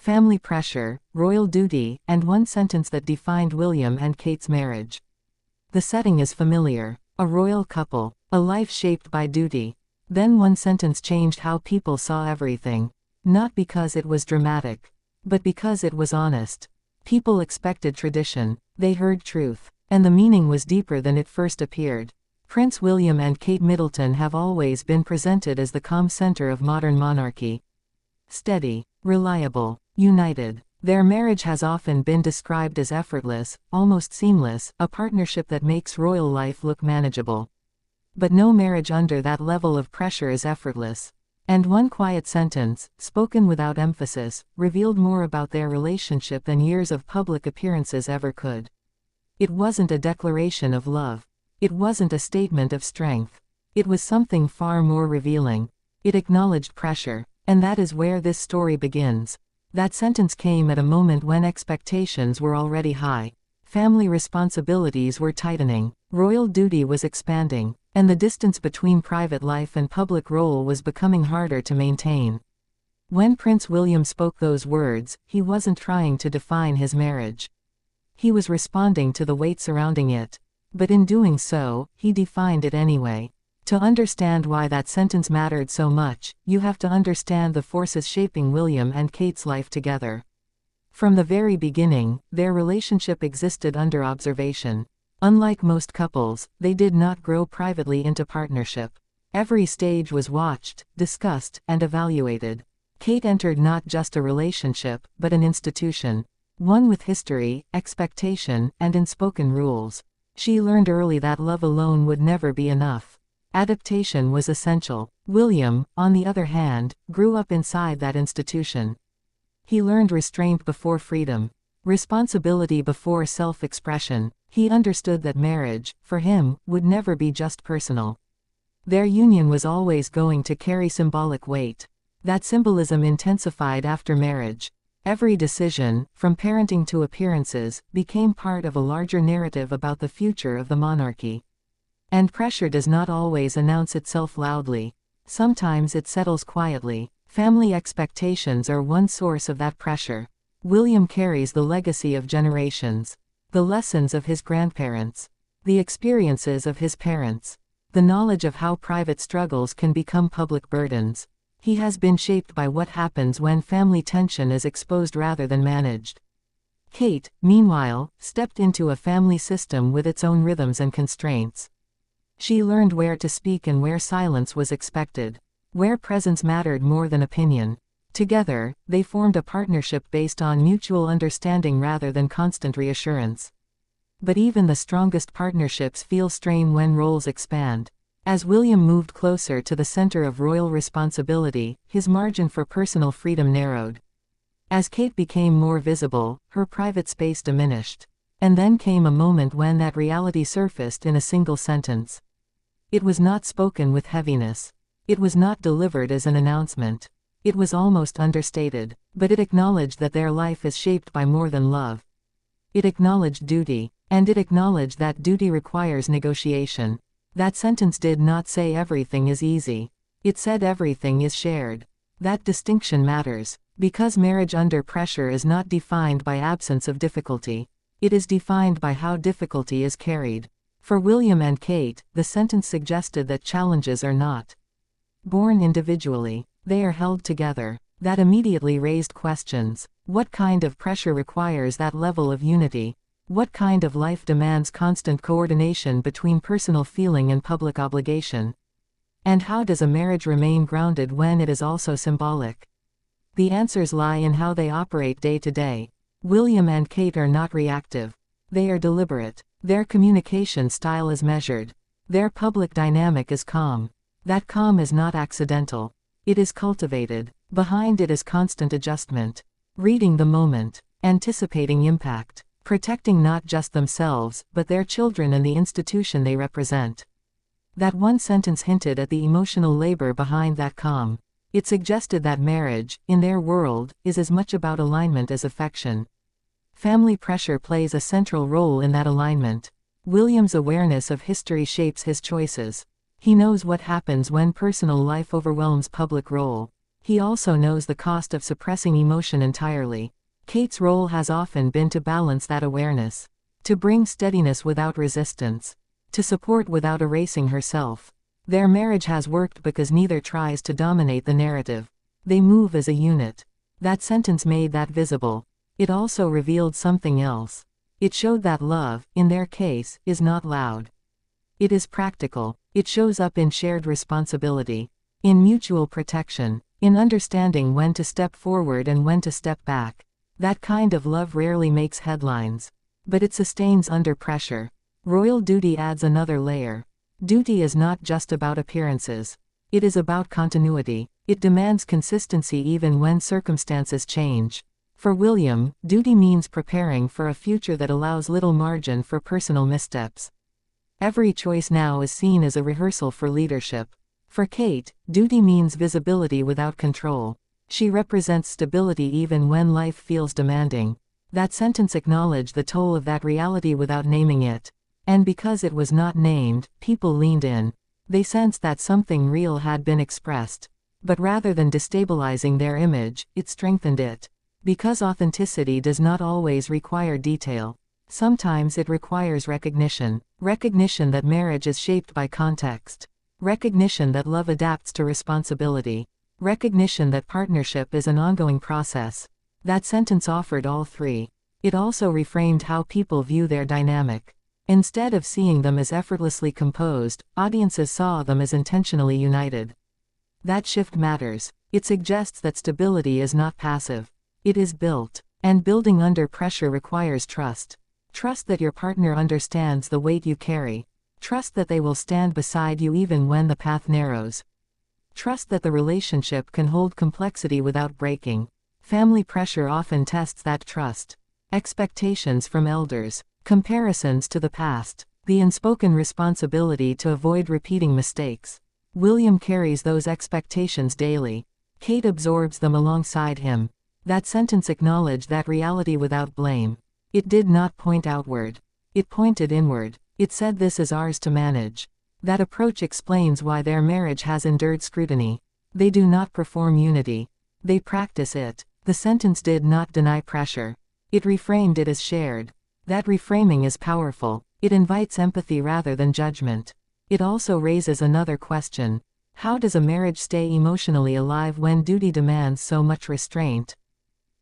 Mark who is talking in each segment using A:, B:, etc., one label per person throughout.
A: family pressure, royal duty, and one sentence that defined William and Kate's marriage. The setting is familiar. A royal couple, a life shaped by duty. Then one sentence changed how people saw everything. Not because it was dramatic, but because it was honest. People expected tradition, they heard truth, and the meaning was deeper than it first appeared. Prince William and Kate Middleton have always been presented as the calm center of modern monarchy. Steady, reliable, united. Their marriage has often been described as effortless, almost seamless, a partnership that makes royal life look manageable. But no marriage under that level of pressure is effortless. And one quiet sentence, spoken without emphasis, revealed more about their relationship than years of public appearances ever could. It wasn't a declaration of love. It wasn't a statement of strength. It was something far more revealing. It acknowledged pressure. And that is where this story begins. That sentence came at a moment when expectations were already high. Family responsibilities were tightening. Royal duty was expanding. And the distance between private life and public role was becoming harder to maintain. When Prince William spoke those words, he wasn't trying to define his marriage. He was responding to the weight surrounding it. But in doing so, he defined it anyway. To understand why that sentence mattered so much, you have to understand the forces shaping William and Kate's life together. From the very beginning, their relationship existed under observation. Unlike most couples, they did not grow privately into partnership. Every stage was watched, discussed, and evaluated. Kate entered not just a relationship, but an institution. One with history, expectation, and unspoken rules. She learned early that love alone would never be enough. Adaptation was essential. William, on the other hand, grew up inside that institution. He learned restraint before freedom, responsibility before self-expression. He understood that marriage, for him, would never be just personal. Their union was always going to carry symbolic weight. That symbolism intensified after marriage. Every decision, from parenting to appearances, became part of a larger narrative about the future of the monarchy. And pressure does not always announce itself loudly. Sometimes it settles quietly. Family expectations are one source of that pressure. William carries the legacy of generations. The lessons of his grandparents. The experiences of his parents. The knowledge of how private struggles can become public burdens. He has been shaped by what happens when family tension is exposed rather than managed. Kate, meanwhile, stepped into a family system with its own rhythms and constraints. She learned where to speak and where silence was expected. Where presence mattered more than opinion. Together, they formed a partnership based on mutual understanding rather than constant reassurance. But even the strongest partnerships feel strain when roles expand. As William moved closer to the center of royal responsibility, his margin for personal freedom narrowed. As Kate became more visible, her private space diminished. And then came a moment when that reality surfaced in a single sentence. It was not spoken with heaviness. It was not delivered as an announcement. It was almost understated, but it acknowledged that their life is shaped by more than love. It acknowledged duty, and it acknowledged that duty requires negotiation. That sentence did not say everything is easy. It said everything is shared. That distinction matters, because marriage under pressure is not defined by absence of difficulty. It is defined by how difficulty is carried. For William and Kate, the sentence suggested that challenges are not born individually, they are held together. That immediately raised questions. What kind of pressure requires that level of unity? What kind of life demands constant coordination between personal feeling and public obligation? And how does a marriage remain grounded when it is also symbolic? The answers lie in how they operate day to day. William and Kate are not reactive. They are deliberate. Their communication style is measured. Their public dynamic is calm. That calm is not accidental. It is cultivated. Behind it is constant adjustment. Reading the moment. Anticipating impact. Protecting not just themselves, but their children and the institution they represent. That one sentence hinted at the emotional labor behind that calm. It suggested that marriage, in their world, is as much about alignment as affection. Family pressure plays a central role in that alignment. William's awareness of history shapes his choices. He knows what happens when personal life overwhelms public role. He also knows the cost of suppressing emotion entirely. Kate's role has often been to balance that awareness, to bring steadiness without resistance, to support without erasing herself. Their marriage has worked because neither tries to dominate the narrative. They move as a unit. That sentence made that visible. It also revealed something else. It showed that love, in their case, is not loud. It is practical. It shows up in shared responsibility, in mutual protection, in understanding when to step forward and when to step back. That kind of love rarely makes headlines, but it sustains under pressure. Royal duty adds another layer. Duty is not just about appearances. It is about continuity. It demands consistency even when circumstances change. For William, duty means preparing for a future that allows little margin for personal missteps. Every choice now is seen as a rehearsal for leadership. For Kate, duty means visibility without control. She represents stability even when life feels demanding. That sentence acknowledged the toll of that reality without naming it. And because it was not named, people leaned in. They sensed that something real had been expressed. But rather than destabilizing their image, it strengthened it. Because authenticity does not always require detail. Sometimes it requires recognition. Recognition that marriage is shaped by context. Recognition that love adapts to responsibility. Recognition that partnership is an ongoing process. That sentence offered all three. It also reframed how people view their dynamic. Instead of seeing them as effortlessly composed, audiences saw them as intentionally united. That shift matters. It suggests that stability is not passive. It is built. And building under pressure requires trust. Trust that your partner understands the weight you carry. Trust that they will stand beside you even when the path narrows. Trust that the relationship can hold complexity without breaking. Family pressure often tests that trust. Expectations from elders. Comparisons to the past. The unspoken responsibility to avoid repeating mistakes. William carries those expectations daily. Kate absorbs them alongside him. That sentence acknowledged that reality without blame. It did not point outward. It pointed inward. It said this is ours to manage. That approach explains why their marriage has endured scrutiny. They do not perform unity. They practice it. The sentence did not deny pressure. It reframed it as shared. That reframing is powerful. It invites empathy rather than judgment. It also raises another question. How does a marriage stay emotionally alive when duty demands so much restraint?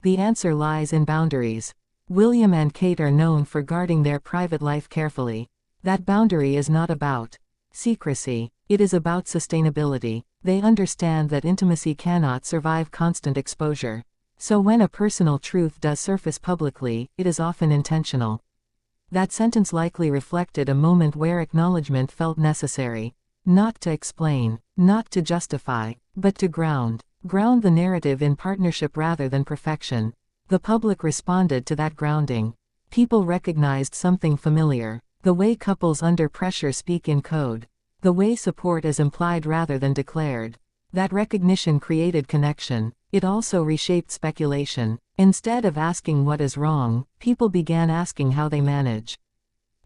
A: The answer lies in boundaries. William and Kate are known for guarding their private life carefully. That boundary is not about secrecy. It is about sustainability. They understand that intimacy cannot survive constant exposure. So when a personal truth does surface publicly, it is often intentional. That sentence likely reflected a moment where acknowledgement felt necessary. Not to explain, not to justify, but to ground. Ground the narrative in partnership rather than perfection. The public responded to that grounding. People recognized something familiar. The way couples under pressure speak in code. The way support is implied rather than declared. That recognition created connection. It also reshaped speculation. Instead of asking what is wrong, people began asking how they manage.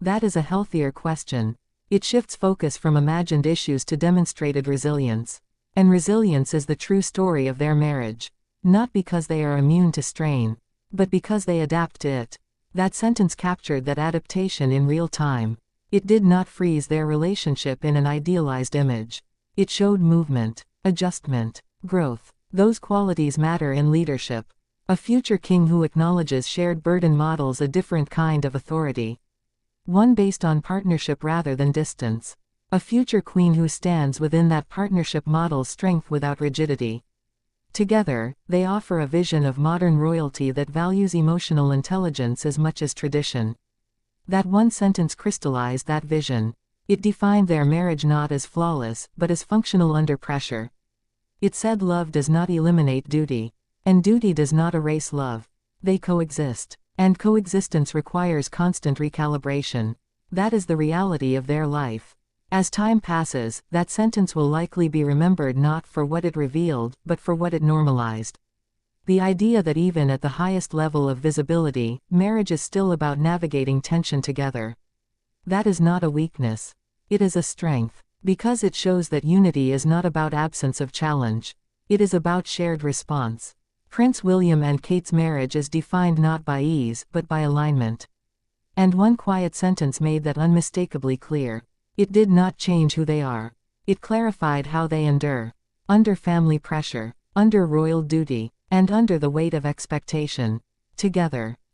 A: That is a healthier question. It shifts focus from imagined issues to demonstrated resilience. And resilience is the true story of their marriage. Not because they are immune to strain, but because they adapt to it. That sentence captured that adaptation in real time. It did not freeze their relationship in an idealized image. It showed movement, adjustment, growth. Those qualities matter in leadership. A future king who acknowledges shared burden models a different kind of authority. One based on partnership rather than distance. A future queen who stands within that partnership models strength without rigidity. Together, they offer a vision of modern royalty that values emotional intelligence as much as tradition. That one sentence crystallized that vision. It defined their marriage not as flawless, but as functional under pressure. It said love does not eliminate duty. And duty does not erase love. They coexist. And coexistence requires constant recalibration. That is the reality of their life. As time passes, that sentence will likely be remembered not for what it revealed, but for what it normalized. The idea that even at the highest level of visibility, marriage is still about navigating tension together. That is not a weakness. It is a strength. Because it shows that unity is not about absence of challenge. It is about shared response. Prince William and Kate's marriage is defined not by ease, but by alignment. And one quiet sentence made that unmistakably clear. It did not change who they are. It clarified how they endure. Under family pressure, under royal duty, and under the weight of expectation. Together.